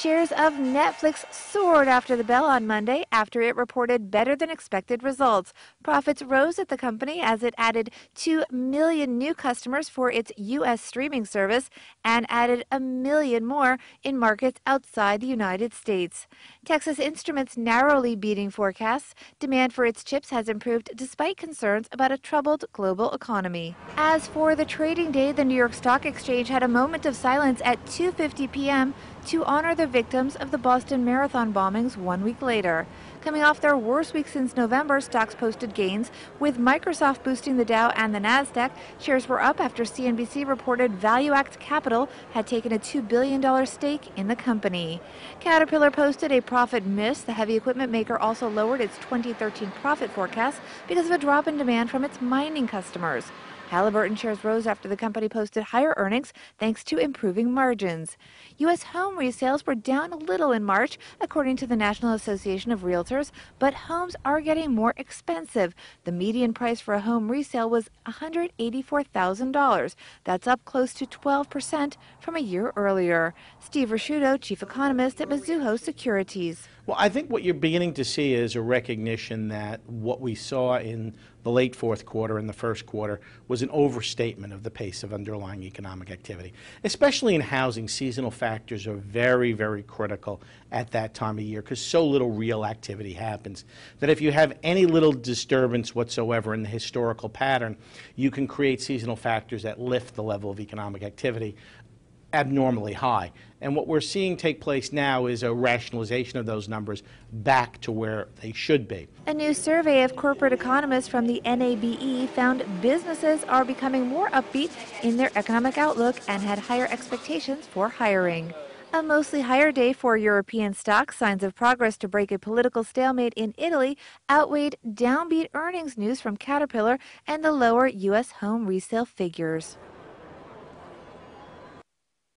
Shares of Netflix soared after the bell on Monday after it reported better than expected results. Profits rose at the company as it added 2 million new customers for its U.S. streaming service and added 1 million more in markets outside the United States. Texas Instruments narrowly beating forecasts. Demand for its chips has improved despite concerns about a troubled global economy. As for the trading day, the New York Stock Exchange had a moment of silence at 2:50 p.m. to honor the victims of the Boston Marathon bombings 1 week later. Coming off their worst week since November, stocks posted gains, with Microsoft boosting the Dow and the Nasdaq. Shares were up after CNBC reported ValueAct Capital had taken a $2 billion stake in the company. Caterpillar posted a profit miss. The heavy equipment maker also lowered its 2013 profit forecast because of a drop in demand from its mining customers. Halliburton shares rose after the company posted higher earnings thanks to improving margins. U.S. home resales were down a little in March, according to the National Association of Realtors, but homes are getting more expensive. The median price for a home resale was $184,000. That's up close to 12% from a year earlier. Steve Rasciuto, chief economist at Mizuho Securities. Well, I think what you're beginning to see is a recognition that what we saw in the late fourth quarter and the first quarter was an overstatement of the pace of underlying economic activity. Especially in housing, seasonal factors are very, very critical at that time of year because so little real activity happens. That if you have any little disturbance whatsoever in the historical pattern, you can create seasonal factors that lift the level of economic activity abnormally high. And what we're seeing take place now is a rationalization of those numbers back to where they should be. A new survey of corporate economists from the NABE found businesses are becoming more upbeat in their economic outlook and had higher expectations for hiring. A mostly higher day for European stocks. Signs of progress to break a political stalemate in Italy outweighed downbeat earnings news from Caterpillar and the lower U.S. home resale figures.